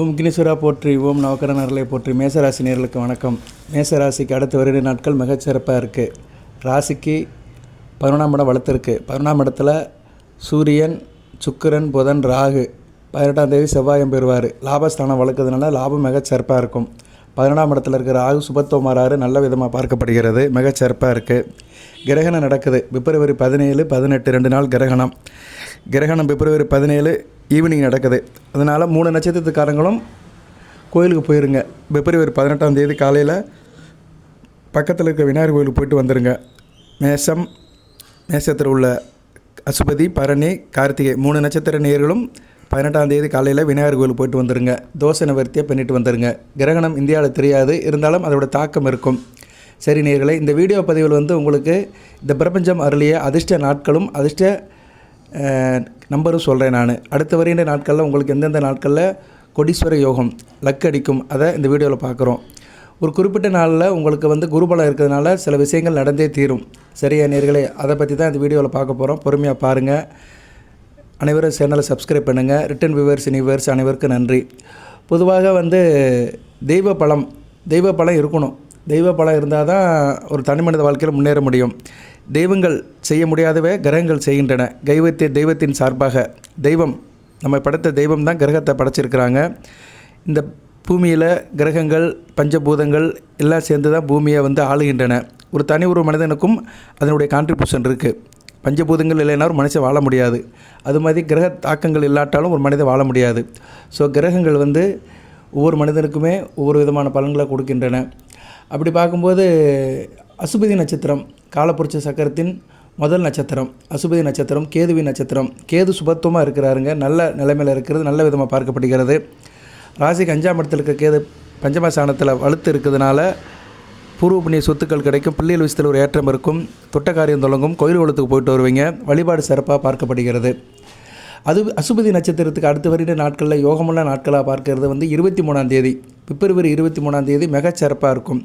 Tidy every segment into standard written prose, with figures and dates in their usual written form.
ஓம் கினீஸ்வரா போற்றி, ஓம் நவக்கரன் அருளை போற்றி. மேசராசி நேயர்களுக்கு வணக்கம். மேசராசிக்கு அடுத்து வருகிற நாட்கள் மிகச்சிறப்பாக இருக்குது. ராசிக்கு 11ஆம் இடம் வளர்த்துருக்கு. 11ஆம் இடத்துல சூரியன், சுக்கிரன், புதன், ராகு. 18ஆம் தேதி செவ்வாயம் பெறுவார். லாபஸ்தானம் வளர்க்குறதுனால லாபம் மிகச்சிறப்பாக இருக்கும். 11ஆம் இடத்துல இருக்கிற ராகு சுபத்துவமாறாரு நல்ல விதமாக பார்க்கப்படுகிறது. மிகச்சிறப்பாக இருக்குது. கிரகணம் நடக்குது. பிப்ரவரி 17, 18 2 நாள் கிரகணம் பிப்ரவரி 17 ஈவினிங் நடக்குது. அதனால் 3 நட்சத்திரத்துக்காரங்களும் கோயிலுக்கு போயிருங்க. பிப்ரவரி 18ஆம் தேதி காலையில் பக்கத்தில் இருக்க விநாயகர் கோயிலுக்கு போயிட்டு வந்துடுங்க. மேசத்தில் உள்ள அசுபதி, பரணி, கார்த்திகை 3 நட்சத்திர நேயர்களும் 18ஆம் தேதி காலையில் விநாயகர் கோயிலுக்கு போயிட்டு வந்துடுங்க. தோசை நிவர்த்தியை பண்ணிட்டு வந்துடுங்க. கிரகணம் இந்தியாவில் தெரியாது, இருந்தாலும் அதோட தாக்கம் இருக்கும். சரி நேயர்களே, இந்த வீடியோ பதிவில் உங்களுக்கு இந்த பிரபஞ்சம் அருளிய அதிர்ஷ்ட நாட்களும் அதிர்ஷ்ட நம்பரும் சொல்கிறேன். நான் அடுத்த வருகின்ற நாட்களில் உங்களுக்கு எந்தெந்த நாட்களில் கொடீஸ்வர யோகம் லக் அடிக்கும் அதை இந்த வீடியோவில் பார்க்குறோம். ஒரு குறிப்பிட்ட நாளில் உங்களுக்கு குருபலம் இருக்கிறதுனால சில விஷயங்கள் நடந்தே தீரும். சரியா நேயர்களே, அதை பற்றி தான் இந்த வீடியோவில் பார்க்க போகிறோம். பொறுமையாக பாருங்கள். அனைவரும் சேனலை சப்ஸ்கிரைப் பண்ணுங்கள். ரிட்டன் வியூவர்ஸ் அனைவருக்கும் நன்றி. பொதுவாக தெய்வ பலம் இருக்கணும். தெய்வ பலம் இருந்தால் தான் ஒரு தனி மனித வாழ்க்கையில் முன்னேற முடியும். தெய்வங்கள் செய்ய முடியாதவே கிரகங்கள் செய்கின்றன. தெய்வத்தின் சார்பாக நம்ம படைத்த தெய்வம் தான் கிரகத்தை படைச்சிருக்கிறாங்க. இந்த பூமியில் கிரகங்கள், பஞ்சபூதங்கள் எல்லாம் சேர்ந்து தான் பூமியை ஆளுகின்றன. ஒரு தனி ஒரு மனிதனுக்கும் அதனுடைய கான்ட்ரிபியூஷன் இருக்குது. பஞ்சபூதங்கள் இல்லைன்னா ஒரு மனுஷன் வாழ முடியாது. அது மாதிரி கிரக தாக்கங்கள் இல்லாட்டாலும் ஒரு மனிதன் வாழ முடியாது. ஸோ கிரகங்கள் ஒவ்வொரு மனிதனுக்குமே ஒவ்வொரு விதமான பலன்களை கொடுக்கின்றன. அப்படி பார்க்கும்போது அசுபதி நட்சத்திரம் காலப்புருஷ சக்கரத்தின் முதல் நட்சத்திரம். அசுபதி நட்சத்திரம் கேதுவின் நட்சத்திரம். கேது சுபத்துவமாக இருக்கிறாருங்க. நல்ல நிலைமையில் இருக்கிறது நல்ல விதமாக பார்க்கப்படுகிறது. ராசிக்கு 5ஆம் இடத்துல இருக்க கேது பஞ்சமஸ்தானத்தில் வலுத்து இருக்கிறதுனால பூர்வ புண்ணிய சொத்துக்கள் கிடைக்கும். பிள்ளைகள் விஷயத்தில் ஒரு ஏற்றம் இருக்கும். தொட்ட காரியம் தொடங்கும். கோயில் குளத்துக்கு போயிட்டு வருவீங்க. வழிபாடு சிறப்பாக பார்க்கப்படுகிறது. அசுபதி நட்சத்திரத்துக்கு அடுத்து வருகிற நாட்களில் யோகமுள்ள நாட்களாக பார்க்கறது 23ஆம் தேதி பிப்ரவரி 23ஆம் தேதி மிகச்சிறப்பாக இருக்கும்.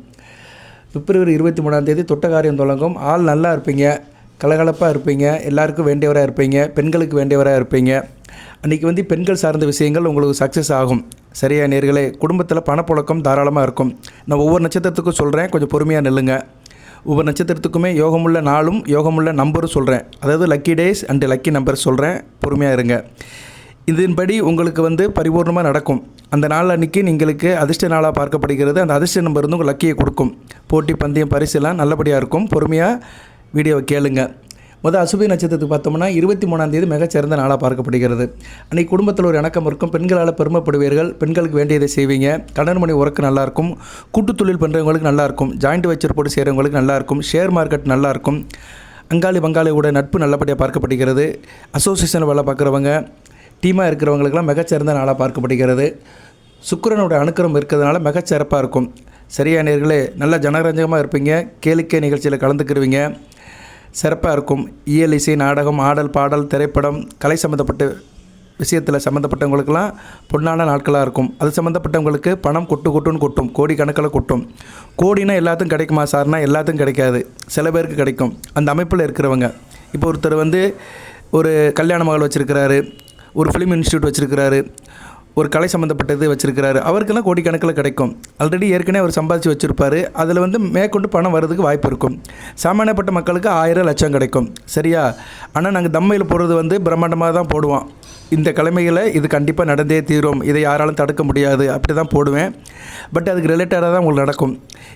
பிப்ரவரி 23ஆம் தேதி தொட்ட காரியம் தொடங்கும். ஆள் நல்லா இருப்பீங்க, கலகலப்பாக இருப்பீங்க, எல்லாருக்கும் வேண்டியவராக இருப்பீங்க, பெண்களுக்கு வேண்டியவராக இருப்பீங்க. அன்றைக்கி பெண்கள் சார்ந்த விஷயங்கள் உங்களுக்கு சக்ஸஸ் ஆகும். சரியா நேயர்களே, குடும்பத்தில் பணப்புழக்கம் தாராளமாக இருக்கும். நான் ஒவ்வொரு நட்சத்திரத்துக்கும் சொல்கிறேன், கொஞ்சம் பொறுமையாக நில்லுங்க. ஒவ்வொரு நட்சத்திரத்துக்குமே யோகமுள்ள நாளும் யோகமுள்ள நம்பரும் சொல்கிறேன். அதாவது lucky days and lucky number சொல்கிறேன். பொறுமையாக இருங்க. இதன்படி உங்களுக்கு பரிபூர்ணமாக நடக்கும். அந்த நாள் அன்றைக்கி நீங்களுக்கு அதிர்ஷ்ட நாளாக பார்க்கப்படுகிறது. அந்த அதிர்ஷ்ட நம்பர் உங்கள் லக்கியை கொடுக்கும். போட்டி, பந்தயம், பரிசெல்லாம் நல்லபடியாக இருக்கும். பொறுமையாக வீடியோவை கேளுங்க. அசுபதி நட்சத்திரத்துக்கு பார்த்தோம்னா 23ஆம் தேதி மிகச்சிறந்த நாளாக பார்க்கப்படுகிறது. அன்றைக்கி குடும்பத்தில் ஒரு இணக்கம் இருக்கும். பெண்களால் பெருமைப்படுவீர்கள். பெண்களுக்கு வேண்டியதை செய்வீங்க. கடன் மணி உறக்கு நல்லாயிருக்கும். கூட்டு தொழில் பண்ணுறவங்களுக்கு நல்லாயிருக்கும். ஜாயிண்ட் வெச்சர் போட்டு செய்கிறவங்களுக்கு நல்லாயிருக்கும். ஷேர் மார்க்கெட் நல்லாயிருக்கும். அங்காளி பங்காளியோட நட்பு நல்லபடியாக பார்க்கப்படுகிறது. அசோசியேஷன் வேலை பார்க்குறவங்க, டீமாக இருக்கிறவங்களுக்கெல்லாம் மிகச்சிறந்த நாளாக பார்க்கப்படுகிறது. சுக்கிரனோட அனுக்கிரம் இருக்கிறதுனால மிகச்சிறப்பாக இருக்கும். சரியா நேயர்களே, நல்ல ஜனரஞ்சகமாக இருப்பீங்க. கேளிக்கை நிகழ்ச்சியில் கலந்துக்கிடுவீங்க. சிறப்பாக இருக்கும். இயல், இசை, நாடகம், ஆடல், பாடல், திரைப்படம், கலை சம்மந்தப்பட்ட விஷயத்தில் சம்மந்தப்பட்டவங்களுக்கெல்லாம் பொன்னான நாட்களாக இருக்கும். அது சம்மந்தப்பட்டவங்களுக்கு பணம் கொட்டுன்னு கொட்டும். கோடி கணக்கில் கொட்டும். கோடினா எல்லாத்துக்கும் கிடைக்குமா சார்னா எல்லாத்துக்கும் கிடைக்காது. சில பேருக்கு கிடைக்கும். அந்த அமைப்பில் இருக்கிறவங்க. இப்போ ஒருத்தர் ஒரு கல்யாண மகள் வச்சுருக்கிறாரு, ஒரு ஃபிலிம் இன்ஸ்டியூட் வச்சுருக்கிறாரு, ஒரு கலை சம்மந்தப்பட்டது வச்சுருக்கிறாரு. அவருக்கெல்லாம் கோடிக்கணக்கில் கிடைக்கும். ஆல்ரெடி ஏற்கனவே அவர் சம்பாதிச்சு வச்சுருப்பார். அதில் மேற்கொண்டு பணம் வர்றதுக்கு வாய்ப்பு இருக்கும். சாமானியப்பட்ட மக்களுக்கு 1000 லட்சம் கிடைக்கும். சரியா? ஆனால் நாங்கள் தம்மையில் போடுறது பிரம்மாண்டமாக தான் போடுவோம். இந்த கிழமைகளை இது கண்டிப்பாக நடந்தே தீரும், இதை யாராலும் தடுக்க முடியாது, அப்படி தான் போடுவேன். பட் அதுக்கு ரிலேட்டடாக தான் உங்களுக்கு நடக்கும்.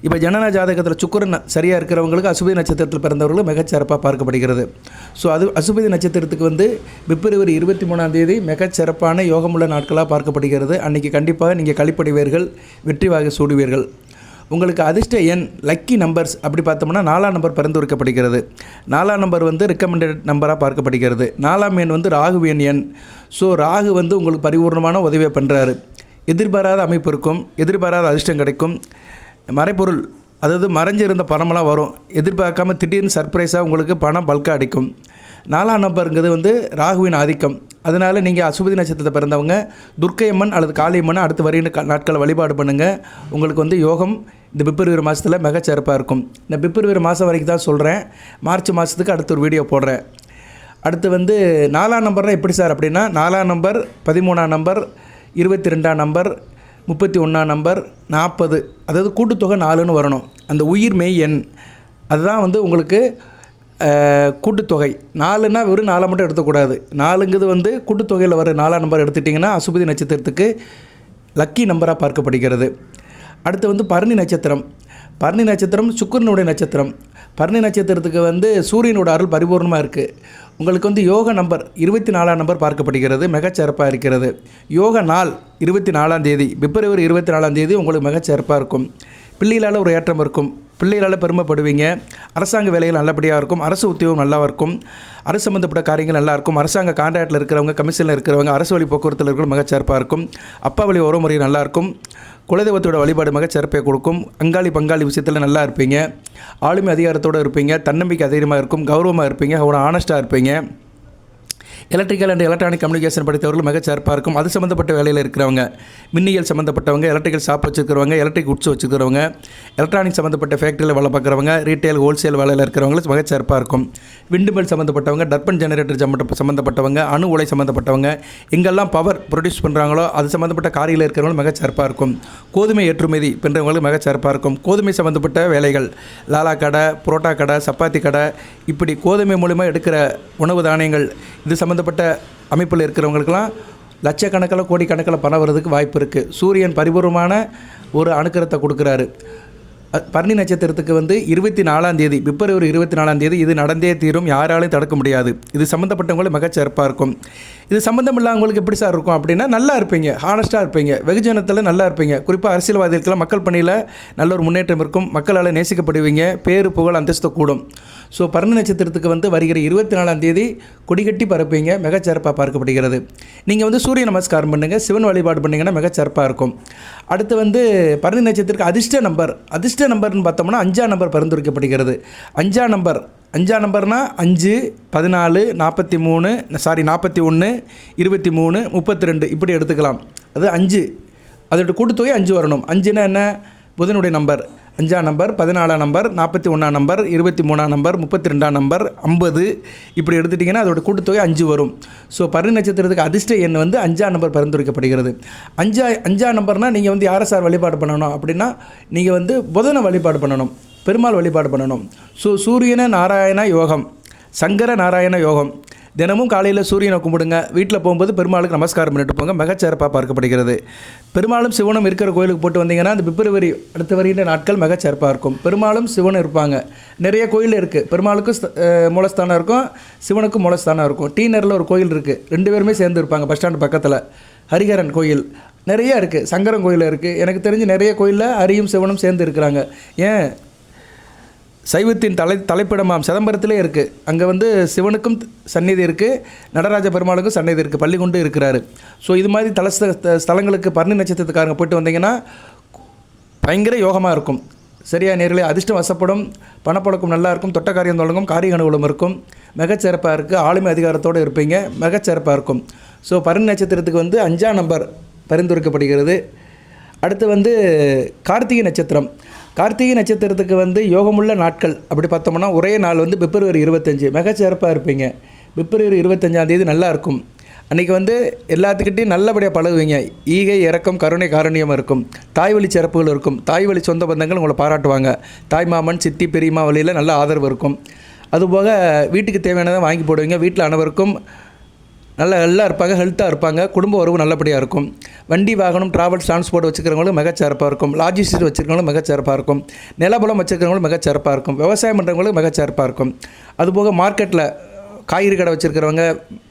இப்போ ஜனன ஜாதகத்தில் சுக்கிரன் சரியாக இருக்கிறவங்களுக்கு அசுபதி நட்சத்திரத்தில் பிறந்தவர்களும் மிகச்சிறப்பாக பார்க்கப்படுகிறது. ஸோ அசுபதி நட்சத்திரத்துக்கு பிப்ரவரி 23ஆம் தேதி மிகச்சிறப்பான யோகமுள்ள நாட்களாக பார்க்கப்படுகிறது. அன்றைக்கி கண்டிப்பாக நீங்கள் களிப்படைவீர்கள், வெற்றி வாகை சூடுவீர்கள். உங்களுக்கு அதிர்ஷ்ட எண் லக்கி நம்பர்ஸ் அப்படி பார்த்தோம்னா 4ஆம் நம்பர் பரிந்துரைக்கப்படுகிறது. 4ஆம் நம்பர் ரெக்கமெண்டட் நம்பராக பார்க்கப்படுகிறது. 4ஆம் எண் ராகுவின் எண். ஸோ ராகு உங்களுக்கு பரிபூர்ணமான உதவியை பண்ணுறாரு. எதிர்பாராத அமைப்பு இருக்கும். எதிர்பாராத அதிர்ஷ்டம் கிடைக்கும். மறைப்பொருள், அதாவது மறைஞ்சிருந்த பணமெல்லாம் வரும். எதிர்பார்க்காம திடீர்னு சர்ப்ரைஸாக உங்களுக்கு பணம் பல்காக அடிக்கும். 4ஆம் நம்பருங்கிறது ராகுவின் ஆதிக்கம். அதனால் நீங்கள் அசுபதி நட்சத்திரத்தை பிறந்தவங்க துர்க்கையம்மன் அல்லது காளியம்மன் அடுத்து வருகின்ற நாட்களை வழிபாடு பண்ணுங்கள். உங்களுக்கு யோகம் இந்த பிப்ரவரி மாதத்தில் மிகச்சிறப்பாக இருக்கும். இந்த பிப்ரவரி மாதம் வரைக்கும் தான் சொல்கிறேன். மார்ச் மாதத்துக்கு அடுத்த ஒரு வீடியோ போடுறேன். அடுத்து 4ஆம் நம்பர்னால் எப்படி சார் அப்படின்னா, 4ஆம் நம்பர், 13ஆம் நம்பர், 22ஆம் நம்பர், 31ஆம் நம்பர், 40, அதாவது கூட்டுத்தொகை 4ன்னு வரணும். அந்த உயிர் மெய் எண் அதுதான் வந்து உங்களுக்கு கூட்டுத்தொகை. 4ன்னா வெறும் 4 மட்டும் எடுத்துக்கூடாது. 4ங்கிறது வந்து கூட்டுத்தொகையில் வர 4ஆம் நம்பர் எடுத்துட்டிங்கன்னா அசுபதி நட்சத்திரத்துக்கு லக்கி நம்பராக பார்க்கப்படுகிறது. அடுத்து வந்து பரணி நட்சத்திரம். பரணி நட்சத்திரம் சுக்கிரனுடைய நட்சத்திரம். பரணி நட்சத்திரத்துக்கு வந்து சூரியனோட அருள் பரிபூர்ணமாக இருக்குது. உங்களுக்கு வந்து யோக நம்பர் 24ஆம் நம்பர் பார்க்கப்படுகிறது, மிகச்சிறப்பாக இருக்கிறது. யோக நாள் 24ஆம் தேதி, பிப்ரவரி 24ஆம் தேதி உங்களுக்கு மிகச்சிறப்பாக இருக்கும். பிள்ளைகளால் ஒரு ஏற்றம் இருக்கும், பிள்ளைகளால் பெருமைப்படுவீங்க. அரசாங்க வேலைகள் நல்லபடியாக இருக்கும், அரசு உத்தியோகம் நல்லா இருக்கும், அரசு சம்மந்தப்பட்ட காரியங்கள் நல்லாயிருக்கும். அரசாங்க கான்ட்ராக்டில் இருக்கிறவங்க, கமிஷனில் இருக்கிறவங்க, அரசு வழி போக்குவரத்தில் இருக்கிற மிகச்சிறப்பாக இருக்கும். அப்பா வழி உறவுமுறை நல்லாயிருக்கும். குலதெய்வத்தோட வழிபாடு மிகச்சிறப்பை கொடுக்கும். அங்காளி பங்காளி விஷயத்தில் நல்லா இருப்பீங்க. ஆளுமை அதிகாரத்தோடு இருப்பீங்க. தன்னம்பிக்கை அதிகமாக இருக்கும். கௌரவமாக இருப்பீங்க. ஒரு ஆனஸ்ட்டாக இருப்பீங்க. எலக்ட்ரிக்கல் அண்ட் எலக்ட்ரானிக் கம்யூனிகேஷன் படித்தவர்கள் மிகச்சிறப்பாக இருக்கும். அது சம்மந்தப்பட்ட வேலையில் இருக்கிறவங்க, மின்னியல் சம்மந்தப்பட்டவங்க, எலக்ட்ரிக்கல் ஷாப் வச்சுருக்கிறவங்க, எலக்ட்ரிக் உட்ஸ் வச்சுக்கிறவங்க, எலக்ட்ரானிக் சம்மந்தப்பட்ட ஃபேக்ட்ரியில் வேலை பார்க்குறவங்க, ரீட்டைல் ஹோல்சேல் வேலையில் இருக்கிறவங்களுக்கு மிகச்சிறப்பாக இருக்கும். விண்டுமில் சம்மந்தப்பட்டவங்க, டர்பன் ஜெனரேட்டர் சம்மந்தப்பட்டவங்க, அணு உலை சம்மந்தப்பட்டவங்க, எங்கெல்லாம் பவர் ப்ரொடியூஸ் பண்ணுறாங்களோ அது சம்மந்தப்பட்ட காரியில் இருக்கிறவங்களும் மிகச்சிறப்பாக இருக்கும். கோதுமை ஏற்றுமதி பண்ணுறவங்களுக்கு மிகச்சிறப்பாக இருக்கும். கோதுமை சம்மந்தப்பட்ட வேலைகள், லாலா கடை, புரோட்டா கடை, சப்பாத்தி கடை, இப்படி கோதுமை மூலிமா எடுக்கிற உணவு தானியங்கள் இது சம்மந்தப்பட்ட அமைப்பில் இருக்கிறவங்களுக்கெல்லாம் லட்சக்கணக்கில் கோடிக்கணக்கில் பணம் வர்றதுக்கு வாய்ப்பு இருக்குது. சூரியன் பரிபூர்ணமான ஒரு அனுக்கிரகத்தை கொடுக்குறாரு. பரணி நட்சத்திரத்துக்கு வந்து 24ஆம் தேதி, பிப்ரவரி 24ஆம் தேதி இது நடந்தே தீரும், யாராலையும் தடுக்க முடியாது. இது சம்மந்தப்பட்டவங்களும் மிகச்சிறப்பாக இருக்கும். இது சம்மந்தம் இல்லாதவங்களுக்கு எப்படி சார் இருக்கும் அப்படின்னா, நல்லா இருப்பீங்க, ஹானஸ்ட்டாக இருப்பீங்க, வெகுஜனத்தில் நல்லா இருப்பீங்க. குறிப்பாக அரசியல்வாதிகளுக்கெல்லாம் மக்கள் பணியில் நல்ல ஒரு முன்னேற்றம் இருக்கும். மக்களால் நேசிக்கப்படுவீங்க. பேரு புகழ் அந்தஸ்து கூடும். ஸோ பரணி நட்சத்திரத்துக்கு வந்து வருகிற 24ஆம் தேதி கொடிகட்டி பரப்பீங்க, மிகச்சிறப்பாக பார்க்கப்படுகிறது. நீங்கள் வந்து சூரிய நமஸ்காரம் பண்ணுங்கள், சிவன் வழிபாடு பண்ணிங்கன்னா மிகச்சிறப்பாக இருக்கும். அடுத்து வந்து பரணி நட்சத்திரத்துக்கு அதிர்ஷ்ட நம்பர்னு பார்த்தோம்னா 5ஆம் நம்பர் பரிந்துரைக்கப்படுகிறது. 5ஆம் நம்பர்னா 5, 14, 41, 23, 32 இப்படி எடுத்துக்கலாம். அது 5, அதோட கூட்டுத்தொகை 5 வரணும். 5ன்னா என்ன? புதனுடைய நம்பர். 5ஆம் நம்பர், 14ஆம் நம்பர், 41ஆம் நம்பர், 23ஆம் நம்பர், 32ஆம் நம்பர், 50 இப்படி எடுத்துட்டிங்கன்னா அதோட கூட்டுத்தொகை 5 வரும். ஸோ பரணி நட்சத்திரத்துக்கு அதிர்ஷ்ட எண் வந்து 5ஆம் நம்பர் பரிந்துரைக்கப்படுகிறது. 5ஆம் நம்பர்னால் நீங்கள் வந்து யாரை சார் வழிபாடு பண்ணணும் அப்படின்னா, நீங்கள் வந்து புதனை வழிபாடு பண்ணணும், பெருமாள் வழிபாடு பண்ணணும். ஸோ சூரியன நாராயண யோகம், சங்கர நாராயண யோகம். தினமும் காலையில் சூரியனை கும்பிடுங்க. வீட்டில் போகும்போது பெருமாளுக்கு நமஸ்காரம் பண்ணிட்டு போங்க, மிகச்சிறப்பாக பார்க்கப்படுகிறது. பெருமாளும் சிவனும் இருக்கிற கோயிலுக்கு போட்டு வந்தீங்கன்னா அந்த பிப்ரவரி அடுத்த வருகின்ற நாட்கள் மிகச்சிறப்பாக இருக்கும். பெருமாளும் சிவனும் இருப்பாங்க. நிறைய கோயில் இருக்குது. பெருமாளுக்கும் மூலஸ்தானம் இருக்கும், சிவனுக்கும் மூலஸ்தானம் இருக்கும். டீனரில் ஒரு கோயில் இருக்குது, 2 பேருமே சேர்ந்து இருப்பாங்க பஸ் ஸ்டாண்டு பக்கத்தில். ஹரிஹரன் கோயில் நிறைய இருக்குது, சங்கரன் கோயில் இருக்குது. எனக்கு தெரிஞ்சு நிறைய கோயிலில் ஹரியும் சிவனும் சேர்ந்து இருக்கிறாங்க. ஏன், சைவத்தின் தலைப்பிடமாம் சிதம்பரத்திலே இருக்குது. அங்கே வந்து சிவனுக்கும் சந்நிதி இருக்குது, நடராஜ பெருமாளுக்கும் சந்நிதி இருக்குது, பள்ளி கொண்டு இருக்கிறாரு. ஸோ இது மாதிரி ஸ்தலங்களுக்கு பரணி நட்சத்திரத்துக்காரங்க போய்ட்டு வந்தீங்கன்னா பயங்கர யோகமாக இருக்கும். சரியா நேரிலே அதிர்ஷ்டம் வசப்படும், பணப்பழக்கம் நல்லாயிருக்கும், தொட்ட காரியம் தொடங்கும், காரிய அனுகூலம் இருக்கும், மிகச்சிறப்பாக இருக்குது. ஆளுமை அதிகாரத்தோடு இருப்பீங்க, மிகச்சிறப்பாக இருக்கும். ஸோ பரணி நட்சத்திரத்துக்கு வந்து 5ஆம் நம்பர் பரிந்துரைக்கப்படுகிறது. அடுத்து வந்து கார்த்திகை நட்சத்திரம். கார்த்திகை நட்சத்திரத்துக்கு வந்து யோகமுள்ள நாட்கள் அப்படி பார்த்தோம்னா ஒரே நாள் வந்து பிப்ரவரி 25, மிகச்சிறப்பாக இருப்பீங்க. பிப்ரவரி 25ஆம் தேதி நல்லாயிருக்கும். அன்றைக்கி வந்து எல்லாத்துக்கிட்டையும் நல்லபடியாக பழகுவீங்க. ஈகை, இரக்கம், கருணை, காரணியம் இருக்கும். தாய் வழி சிறப்புகள் இருக்கும். தாய் வழி சொந்த பந்தங்கள் உங்களை பாராட்டுவாங்க. தாய் மாமன், சித்தி, பெரியம்மா வழியில் நல்ல ஆதரவு இருக்கும். அதுபோக வீட்டுக்கு தேவையானதை வாங்கி போடுவீங்க. வீட்டில் அனைவருக்கும் நல்லா இருப்பாங்க, ஹெல்த்தாக இருப்பாங்க. குடும்ப உறவு நல்லபடியாக இருக்கும். வண்டி வாகனம், ட்ராவல்ஸ், டிரான்ஸ்போர்ட் வச்சுக்கிறவங்களும் மிகச்சிறப்பாக இருக்கும். லாஜிஸ்டிக்ஸ் வச்சுருக்கவங்களும் மிகச்சிறப்பாக இருக்கும். நிலபலம் வச்சுருக்கிறவங்களும் மிகச்சிறப்பாக இருக்கும். விவசாயம் பண்ணுறவங்களும் மிகச்சிறப்பாக இருக்கும். அதுபோக மார்க்கெட்டில் காய்கறி கடை வச்சுருக்கிறவங்க,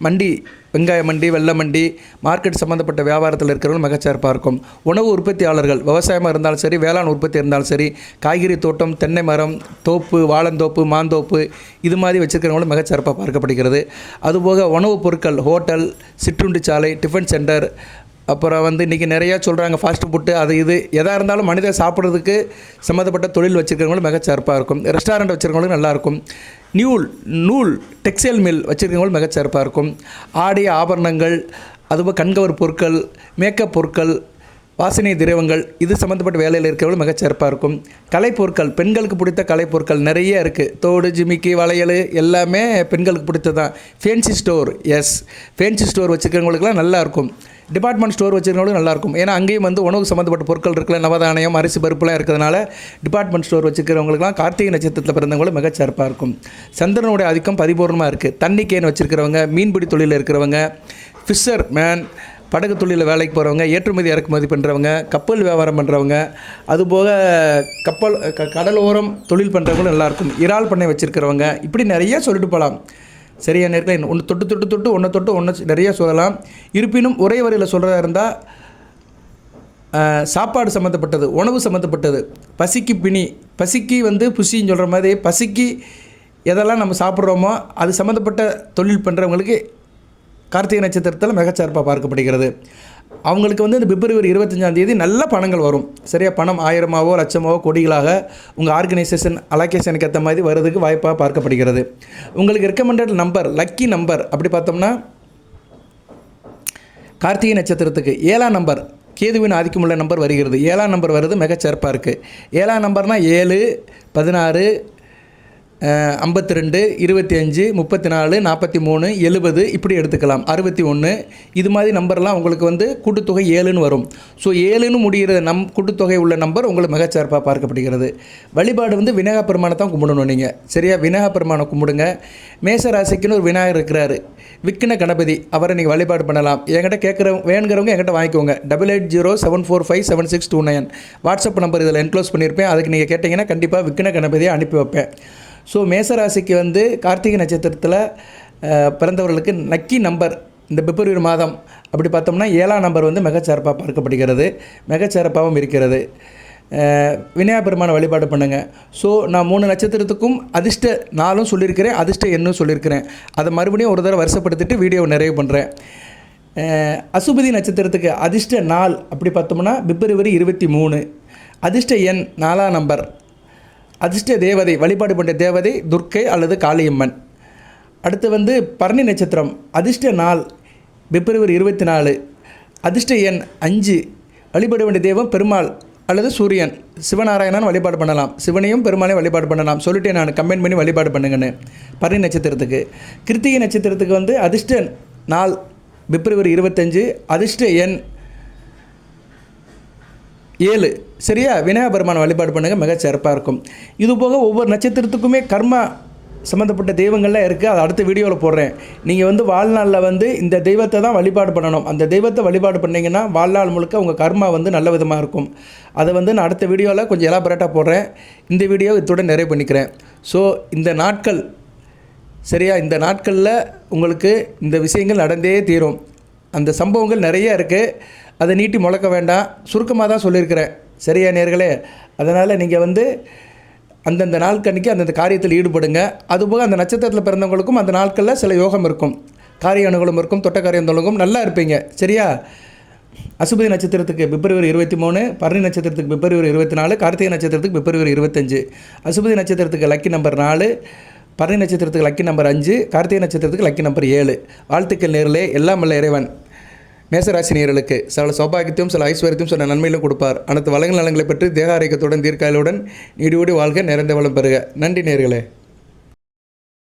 மண்டி, வெங்காய மண்டி, வெள்ளை மண்டி, மார்க்கெட் சம்மந்தப்பட்ட வியாபாரத்தில் இருக்கிறவங்க மிகச்சிறப்பாக இருக்கும். உணவு உற்பத்தியாளர்கள், விவசாயமாக இருந்தாலும் சரி, வேளாண் உற்பத்தி இருந்தாலும் சரி, காய்கறி தோட்டம், தென்னை மரம், தோப்பு, வாழந்தோப்பு, மாந்தோப்பு இது மாதிரி வச்சுருக்கிறவங்களும் மிகச்சிறப்பாக பார்க்கப்படுகிறது. அதுபோக உணவுப் பொருட்கள், ஹோட்டல், சிற்றுண்டி சாலை, டிஃபன் சென்டர், அப்புறம் வந்து இன்றைக்கி நிறையா சொல்கிறாங்க ஃபாஸ்ட் ஃபுட்டு, அது இது எதாக இருந்தாலும் மனிதர் சாப்பிட்றதுக்கு சம்மந்தப்பட்ட தொழில் வச்சுருக்கிறவங்களும் மிகச்சிறப்பாக இருக்கும். ரெஸ்டாரண்ட் வச்சுருக்கவங்களும் நல்லாயிருக்கும். நூல் டெக்ஸ்டைல் மில் வச்சுருக்கவங்களும் மிகச்சிறப்பாக இருக்கும். ஆடை ஆபரணங்கள், அதுபோல் கண்கவர் பொருட்கள், மேக்கப் பொருட்கள், வாசனை திரவங்கள் இது சம்மந்தப்பட்ட வேலையில் இருக்கிறவங்களும் மிகச்சிறப்பாக இருக்கும். கலைப்பொருட்கள், பெண்களுக்கு பிடித்த கலைப்பொருட்கள் நிறைய இருக்குது. தோடு, ஜிமிக்கி, வளையல் எல்லாமே பெண்களுக்கு பிடித்தது தான். ஃபேன்சி ஸ்டோர், ஃபேன்சி ஸ்டோர் வச்சுக்கிறவங்களுக்குலாம் நல்லாயிருக்கும். டிபார்ட்மெண்ட் ஸ்டோர் வச்சுருக்கவங்களும் நல்லாயிருக்கும். ஏன்னா அங்கேயும் வந்து உணவு சம்மந்தப்பட்ட பொருட்கள் இருக்குல்ல, நவதானியம், அரிசி, பருப்புலாம் இருக்கிறதுனால டிபார்ட்மெண்ட் ஸ்டோர் வச்சுருக்கிறவங்களுக்குலாம் கார்த்திகை நட்சத்திரத்தில் பிறந்தவங்களும் மிகச்சிறப்பாக இருக்கும். சந்திரனுடைய ஆதிக்கம் பரிபூர்ணமாக இருக்குது. தண்ணி கேன் வச்சுருக்கிறவங்க, மீன்பிடி தொழிலில் இருக்கிறவங்க, ஃபிஷர் மேன், படகு தொழிலில் வேலைக்கு போகிறவங்க, ஏற்றுமதி இறக்குமதி பண்ணுறவங்க, கப்பல் வியாபாரம் பண்ணுறவங்க, அதுபோக கடலோரம் தொழில் பண்ணுறவங்களும் நல்லாயிருக்கும். இறால் பண்ணை வச்சுருக்கிறவங்க, இப்படி நிறைய சொல்லிட்டு போகலாம். சரியா நேரத்தில் ஒன்று தொட்டு ஒன்று நிறைய சொல்லலாம். இருப்பினும் ஒரே வரையில் சொல்கிறதா இருந்தால் சாப்பாடு சம்மந்தப்பட்டது, உணவு சம்மந்தப்பட்டது, பசிக்கு பிணி, பசிக்கு வந்து புசின்னு சொல்கிற மாதிரி பசிக்கு எதெல்லாம் நம்ம சாப்பிட்றோமோ அது சம்மந்தப்பட்ட தொழில் பண்ணுறவங்களுக்கு கார்த்திகை நட்சத்திரத்தில் மிகச்சிறப்பாக பார்க்கப்படுகிறது. அவங்களுக்கு வந்து இந்த பிப்ரவரி 25 நல்ல பணங்கள் வரும். சரியா, பணம் 1000-ஆவோ லட்சமாவோ கோடிகளாக உங்கள் ஆர்கனைசேஷன் அலோகேஷனுக்கு ஏற்ற மாதிரி வர்றதுக்கு வாய்ப்பாக பார்க்கப்படுகிறது. உங்களுக்கு ரெக்கமெண்டட் நம்பர், லக்கி நம்பர் அப்படி பார்த்தோம்னா கார்த்திகை நட்சத்திரத்துக்கு 7ஆம் நம்பர், கேதுவின் ஆதிக்கமுள்ள நம்பர் வருகிறது. 7ஆம் நம்பர் வருது, மிகச்சிறப்பாக இருக்குது. 7ஆம் நம்பர்னால் 7, 16, 52, 25, 34, 43, 70 இப்படி எடுத்துக்கலாம். 61 இது மாதிரி நம்பர்லாம் உங்களுக்கு வந்து கூட்டுத்தொகை 7ன்னு வரும். ஸோ 7ன்னு முடிகிற கூட்டுத்தொகை உள்ள நம்பர் உங்களுக்கு மிகச்சிறப்பாக பார்க்கப்படுகிறது. வழிபாடு வந்து விநாயகர் பெருமானை தான் கும்பிடணும் நீங்கள். சரியா, விநாயகர் பெருமானை கும்பிடுங்க. மேச ராசிக்குன்னு ஒரு விநாயகர் இருக்கிறாரு, விக்ன கணபதி, அவரை நீங்கள் வழிபாடு பண்ணலாம். என்கிட்ட வேணுங்கிறவங்க என்கிட்ட வாங்கிக்கோங்க. 8807457629 வாட்ஸ்அப் நம்பர் இதில் என்க்ளோஸ் பண்ணியிருப்பேன். அதுக்கு நீங்கள் கேட்டிங்கன்னா கண்டிப்பாக விக்ன கணபதியை அனுப்பி வைப்பேன். ஸோ மேசராசிக்கு வந்து கார்த்திகை நட்சத்திரத்தில் பிறந்தவர்களுக்கு லக்கி நம்பர் இந்த பிப்ரவரி மாதம் அப்படி பார்த்தோம்னா 7ஆம் நம்பர் வந்து மிகச்சிறப்பாக பார்க்கப்படுகிறது, மிகச்சிறப்பாகவும் இருக்கிறது. விநாயகர் பெருமானை வழிபாடு பண்ணுங்கள். ஸோ நான் 3 நட்சத்திரத்துக்கும் அதிர்ஷ்ட நாளும் சொல்லியிருக்கிறேன், அதிர்ஷ்ட எண்ணும் சொல்லியிருக்கிறேன். அதை மறுபடியும் ஒரு தடவை வருஷப்படுத்திட்டு வீடியோவை நிறைவு பண்ணுறேன். அசுபதி நட்சத்திரத்துக்கு அதிர்ஷ்ட நாள் அப்படி பார்த்தோம்னா பிப்ரவரி 23. அதிர்ஷ்ட எண் 4ஆம் நம்பர். அதிர்ஷ்ட தேவதை, வழிபாடு பண்ணுற தேவதை துர்க்கை அல்லது காளியம்மன். அடுத்து வந்து பரணி நட்சத்திரம். அதிர்ஷ்ட நாள் பிப்ரவரி 24. அதிர்ஷ்ட எண் 5. வழிபாடு வேண்டிய தெய்வம் பெருமாள் அல்லது சூரியன், சிவநாராயணன் வழிபாடு பண்ணலாம். சிவனையும் பெருமாளையும் வழிபாடு பண்ணலாம். சொல்லிட்டேன் நான், கமெண்ட் பண்ணி வழிபாடு பண்ணுங்கன்னு. பரணி நட்சத்திரத்துக்கு. கிருத்திகை நட்சத்திரத்துக்கு வந்து அதிர்ஷ்ட நாள் பிப்ரவரி 25. அதிர்ஷ்ட எண் 7. சரியா, விநாயகர் பெருமானை வழிபாடு பண்ணுங்கள், மிகச்சிறப்பாக இருக்கும். இது போக ஒவ்வொரு நட்சத்திரத்துக்குமே கர்மா சம்மந்தப்பட்ட தெய்வங்கள்லாம் இருக்குது. அதை அடுத்த வீடியோவில் போடுறேன். நீங்கள் வந்து வாழ்நாளில் வந்து இந்த தெய்வத்தை தான் வழிபாடு பண்ணணும். அந்த தெய்வத்தை வழிபாடு பண்ணிங்கன்னா வாழ்நாள் முழுக்க உங்கள் கர்மா வந்து நல்ல விதமாக இருக்கும். அதை வந்து நான் அடுத்த வீடியோவில் கொஞ்சம் எலாபரேட்டாக போடுறேன். இந்த வீடியோ இத்துடன் நிறைவு பண்ணிக்கிறேன். ஸோ இந்த நாட்கள், சரியா, இந்த நாட்களில் உங்களுக்கு இந்த விஷயங்கள் நடந்தே தீரும். அந்த சம்பவங்கள் நிறைய இருக்குது. அதை நீட்டி முழக்க வேண்டாம், சுருக்கமாக தான் சொல்லியிருக்கிறேன். சரியா நேர்களே, அதனால் நீங்கள் வந்து அந்தந்த நாட்கன்னைக்கு அந்தந்த காரியத்தில் ஈடுபடுங்க. அதுபோக அந்த நட்சத்திரத்தில் பிறந்தவங்களுக்கும் அந்த நாட்களில் சில யோகம் இருக்கும், காரிய அனுகூலம் இருக்கும், தொட்ட காரியம் தொடங்கும், நல்லா இருப்பீங்க. சரியா, அசுபதி நட்சத்திரத்துக்கு பிப்ரவரி 23, பரணி நட்சத்திரத்துக்கு பிப்ரவரி 24, கார்த்திகை நட்சத்திரத்துக்கு பிப்ரவரி 25. அசுபதி நட்சத்திரத்துக்கு லக்கி நம்பர் 4, பரணி நட்சத்திரத்துக்கு லக்கி நம்பர் 5, கார்த்திகை நட்சத்திரத்துக்கு லக்கி நம்பர் 7. வாழ்த்துக்கள் நேர்களே. எல்லாம் வல்ல இறைவன் மேசராசி நேயர்களுக்கு சில சௌபாகியத்தையும் சில ஐஸ்வர்யத்தையும் சில நன்மையிலும் கொடுப்பார். அனைத்து வளங்கள் நலங்களை பெற்று தேக ஆரோக்கியத்துடன் தீர்க்காயலுடன் நீடியோடி வாழ்க, நிறைந்த வளம் பெறுக. நன்றி நேயர்களே.